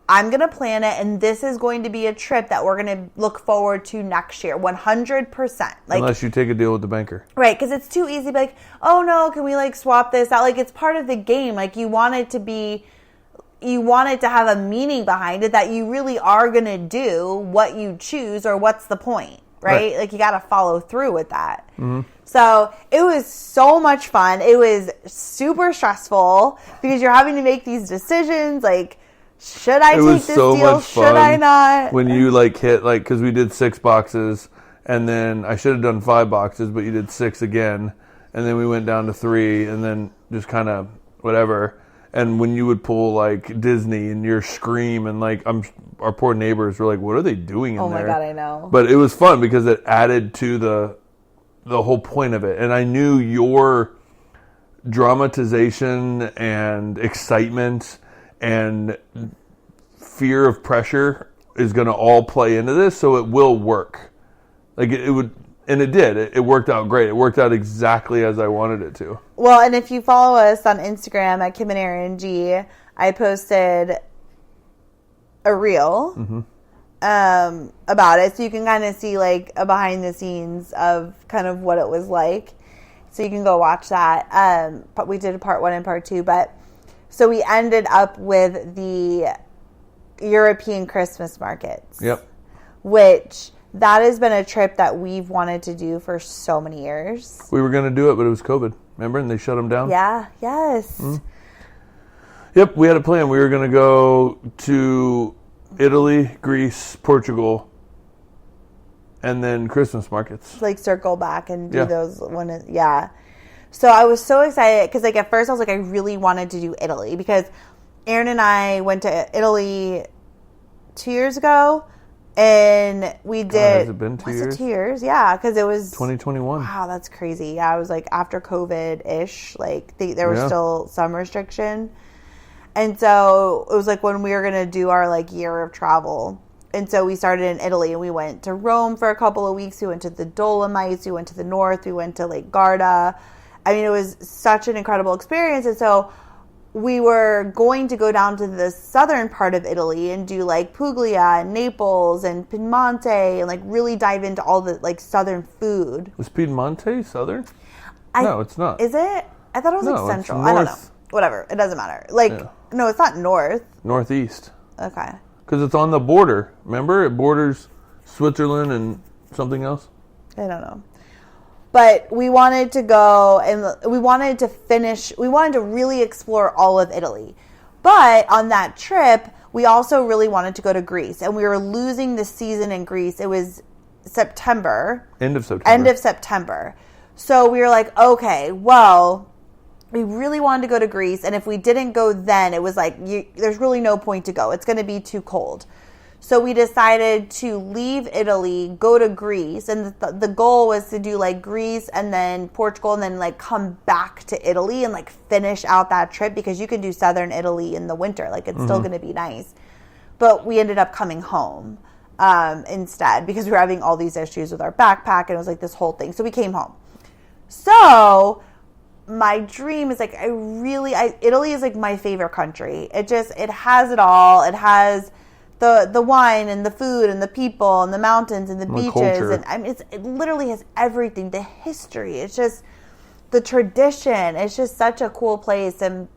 I'm going to plan it, and this is going to be a trip that we're going to look forward to next year, 100%. Like, unless you take a deal with the banker. Right, because it's too easy to be like, oh, no, can we, like, swap this out? Like, it's part of the game. Like, you want it to have a meaning behind it that you really are going to do what you choose, or what's the point, right? Like, you got to follow through with that. Mm-hmm. So it was so much fun. It was super stressful because you're having to make these decisions. Like, should I take this deal? Should I not? When you like hit, like, because we did 6 boxes, and then I should have done 5 boxes, but you did 6 again, and then we went down to 3, and then just kind of whatever. And when you would pull like Disney and your Scream, and like our poor neighbors were like, "What are they doing in there?" Oh my God, I know. But it was fun because it added to the whole point of it. And I knew your dramatization and excitement and fear of pressure is going to all play into this, so it will work. Like it would, and it did. It worked out great. It worked out exactly as I wanted it to. Well, and if you follow us on Instagram at Kim and Erran G, I posted a reel. Mm-hmm. About it, so you can kind of see like a behind the scenes of kind of what it was like, so you can go watch that. But we did part 1 and part 2, but so we ended up with the European Christmas markets. Yep. Which that has been a trip that we've wanted to do for so many years. We were going to do it, but it was COVID, remember, and they shut them down. Yeah. Yes. Mm-hmm. Yep, we had a plan. We were going to go to Italy, Greece, Portugal, and then Christmas markets. Like circle back and do those when So I was so excited because like at first I was like I really wanted to do Italy because Erran and I went to Italy 2 years ago, and we did. Has it been 2 years? Was it 2 years? Yeah, because it was 2021. Wow, that's crazy. Yeah, I was like after COVID-ish, like there was still some restriction. And so it was like when we were going to do our like year of travel. And so we started in Italy, and we went to Rome for a couple of weeks. We went to the Dolomites. We went to the north. We went to Lake Garda. I mean, it was such an incredible experience. And so we were going to go down to the southern part of Italy and do like Puglia and Naples and Piemonte and like really dive into all the like southern food. Was Piemonte southern? No, it's not. Is it? I thought it was like central. I don't know. Whatever. It doesn't matter. Like, no, it's not north. Northeast. Okay. Because it's on the border. Remember? It borders Switzerland and something else. I don't know. But we wanted to go and we wanted to really explore all of Italy. But on that trip, we also really wanted to go to Greece. And we were losing the season in Greece. It was September. End of September. So we were like, okay, well, we really wanted to go to Greece, and if we didn't go then, it was like, there's really no point to go. It's going to be too cold. So we decided to leave Italy, go to Greece, and the goal was to do like Greece and then Portugal and then like come back to Italy and like finish out that trip, because you can do southern Italy in the winter. Like it's still going to be nice. But we ended up coming home instead because we were having all these issues with our backpack, and it was like this whole thing. So we came home. So my dream is like, Italy is like my favorite country. It has it all. It has the wine and the food and the people and the mountains and the beaches. Culture. And I mean, it literally has everything. The history. It's just the tradition. It's just such a cool place. And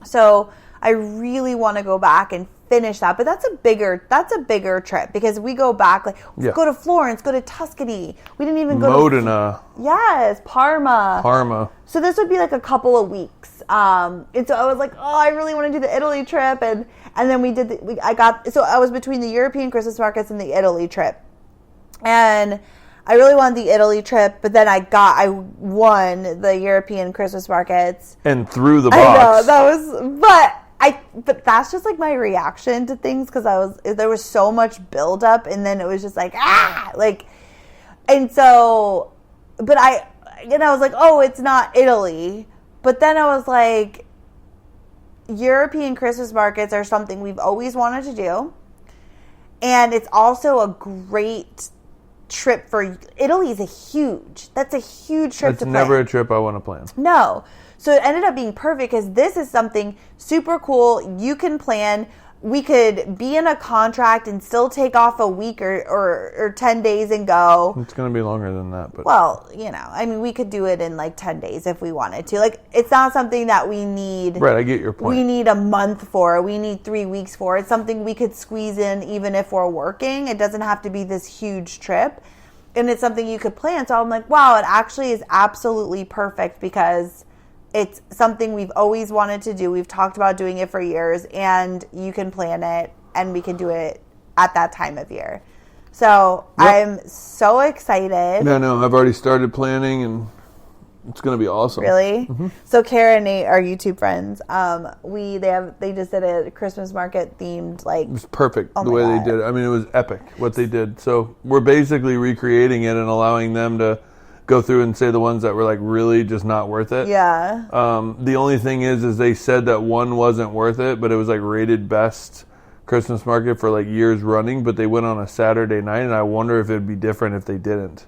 so I really want to go back and finish that. But that's a bigger trip, because we go back, like go to Florence, go to Tuscany. We didn't even go Modena. Yes, Parma. So this would be like a couple of weeks. And so I was like, oh, I really want to do the Italy trip. And then we did so I was between the European Christmas markets and the Italy trip. And I really wanted the Italy trip, but then I won the European Christmas markets. And threw the box. I know, but that's just like my reaction to things, because there was so much buildup, and then it was just like, and so, but I was like, oh, it's not Italy. But then I was like, European Christmas markets are something we've always wanted to do. And it's also a great trip for Italy. That's a huge trip to plan. It's never a trip I want to plan. No. So it ended up being perfect, because this is something super cool. You can plan. we could be in a contract and still take off a week or 10 days and go. It's going to be longer than that. But well, I mean, we could do it in like 10 days if we wanted to. Like, it's not something that we need. Right, I get your point. We need a month for. We need 3 weeks for. It's something we could squeeze in even if we're working. It doesn't have to be this huge trip. And it's something you could plan. So I'm like, wow, it actually is absolutely perfect because it's something we've always wanted to do. We've talked about doing it for years, and you can plan it, and we can do it at that time of year. So yep. I'm so excited. No, I've already started planning, and it's going to be awesome. Really? Mm-hmm. So Kara and Nate, our YouTube friends, they just did a Christmas market themed, like, it was perfect the way they did it. I mean, it was epic what they did. So we're basically recreating it and allowing them to go through and say the ones that were like really just not worth it. Yeah. The only thing is they said that one wasn't worth it, but it was like rated best Christmas market for like years running, but they went on a Saturday night, and I wonder if it'd be different if they didn't.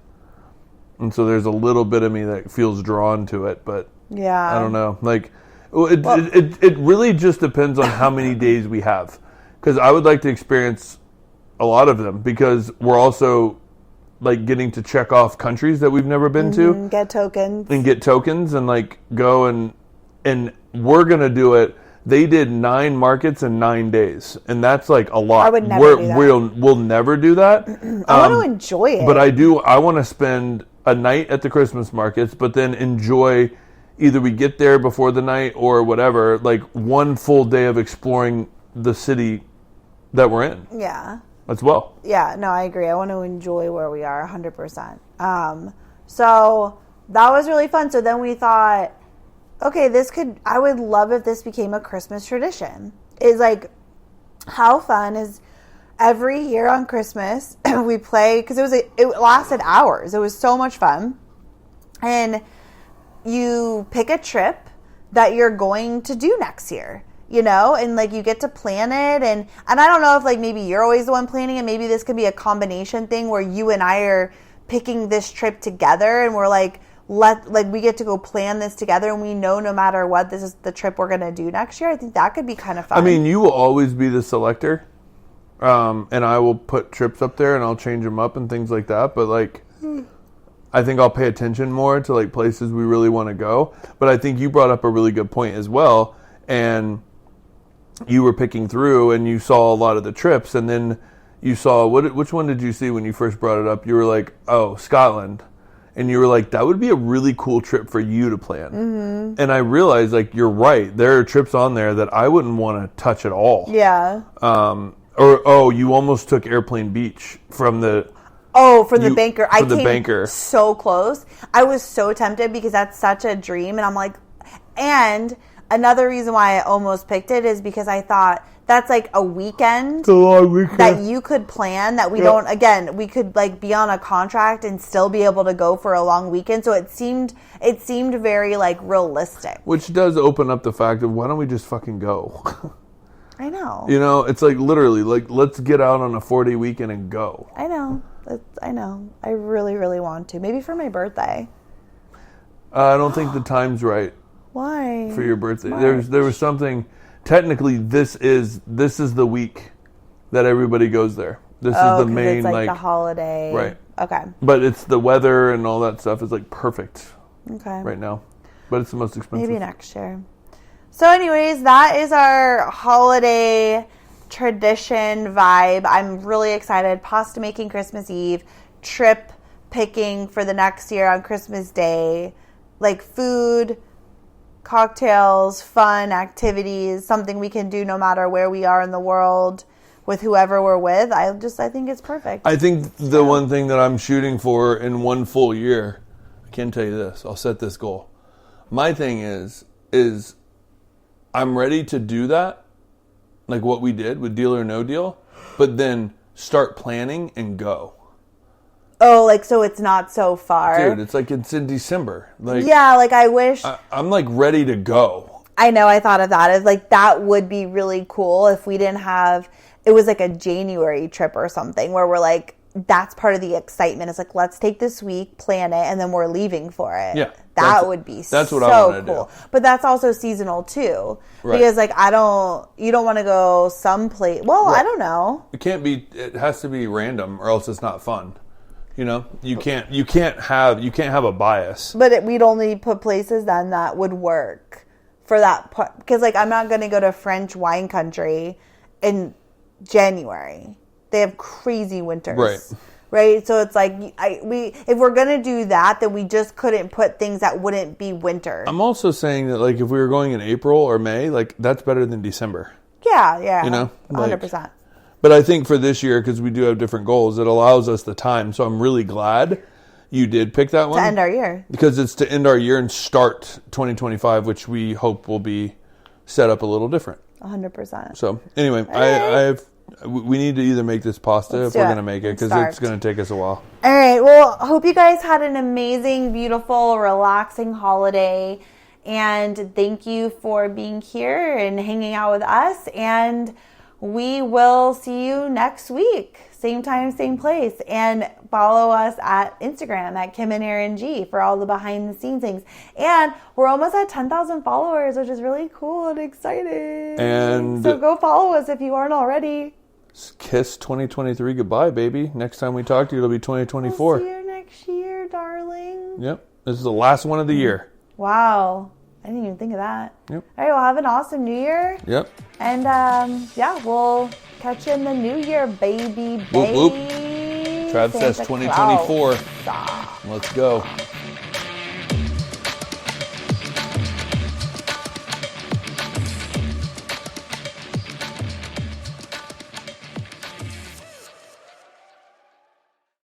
And so there's a little bit of me that feels drawn to it, but yeah, I don't know. Like, it really just depends on how many days we have, because I would like to experience a lot of them, because we're also like getting to check off countries that we've never been to, get tokens and like go and we're gonna do it. They did 9 markets in 9 days, and that's like a lot. I would never do that. We'll never do that. I want to enjoy it, but I want to spend a night at the Christmas markets, but then enjoy, either we get there before the night or whatever, like one full day of exploring the city that we're in. Yeah. As well. Yeah, no, I agree. I want to enjoy where we are 100%. So that was really fun. So then we thought, okay, I would love if this became a Christmas tradition. Is like, how fun is every year on Christmas we play, because it lasted hours. It was so much fun. And you pick a trip that you're going to do next year. And like you get to plan it, and I don't know if like maybe you're always the one planning it. Maybe this could be a combination thing where you and I are picking this trip together, and we're like we get to go plan this together, and we know no matter what, this is the trip we're going to do next year. I think that could be kind of fun. I mean, you will always be the selector, and I will put trips up there and I'll change them up and things like that. But like, I think I'll pay attention more to like places we really want to go. But I think you brought up a really good point as well, and you were picking through and you saw a lot of the trips, and then you saw, which one did you see when you first brought it up? You were like, oh, Scotland. And you were like, that would be a really cool trip for you to plan. Mm-hmm. And I realized, like, you're right. There are trips on there that I wouldn't want to touch at all. Yeah. You almost took Airplane Beach from the... Oh, from the banker. I came so close. I was so tempted because that's such a dream. And I'm like... And... Another reason why I almost picked it is because I thought that's like a weekend. It's a long weekend that you could plan that we don't. Again, we could like be on a contract and still be able to go for a long weekend. So it seemed very like realistic. Which does open up the fact of, why don't we just fucking go? I know. It's like literally like, let's get out on a 4-day weekend and go. I know. I really, really want to. Maybe for my birthday. I don't think the time's right. Why? For your birthday. There was something, technically this is the week that everybody goes there. This is the main, it's like the holiday. Right. Okay. But it's the weather and all that stuff is like perfect. Okay. Right now. But it's the most expensive. Maybe next year. So anyways, that is our holiday tradition vibe. I'm really excited. Pasta making Christmas Eve, trip picking for the next year on Christmas Day, like food, cocktails, fun activities, something we can do no matter where we are in the world with whoever we're with. I think it's perfect. I think the one thing that I'm shooting for in one full year, I can tell you this, I'll set this goal. My thing is I'm ready to do that, like what we did with Deal or No Deal, but then start planning and go. Oh, like, so it's not so far. Dude, it's like it's in December. Like, yeah, like I wish. I'm like ready to go. I know, I thought of that. It's like, that would be really cool if we didn't have, it was like a January trip or something where we're like, that's part of the excitement. It's like, let's take this week, plan it, and then we're leaving for it. Yeah. That would be that's so what I want to cool. do. But that's also seasonal too. Right. Because like you don't want to go someplace. Well, Right. I don't know. It has to be random or else it's not fun. You know, you can't have a bias. But we'd only put places then that would work for that part. Because like I'm not going to go to French wine country in January. They have crazy winters. Right? So it's like if we're going to do that, then we just couldn't put things that wouldn't be winter. I'm also saying that like if we were going in April or May, like that's better than December. Yeah. You know? 100%. But I think for this year, because we do have different goals, it allows us the time. So I'm really glad you did pick that one. To end our year. Because it's to end our year and start 2025, which we hope will be set up a little different. 100%. So anyway, we need to either make this pasta if we're going to make it, because it's going to take us a while. All right. Well, I hope you guys had an amazing, beautiful, relaxing holiday. And thank you for being here and hanging out with us. And we will see you next week. Same time, same place. And follow us at Instagram at Kim and Erran G for all the behind the scenes things. And we're almost at 10,000 followers, which is really cool and exciting. And so go follow us if you aren't already. Kiss 2023 goodbye, baby. Next time we talk to you, it'll be 2024. We'll see you next year, darling. Yep. This is the last one of the year. Wow. I didn't even think of that. Yep. All right, well, have an awesome New Year. Yep. And, we'll catch you in the New Year, baby. Whoop, whoop. Travsessed 2024. Let's go.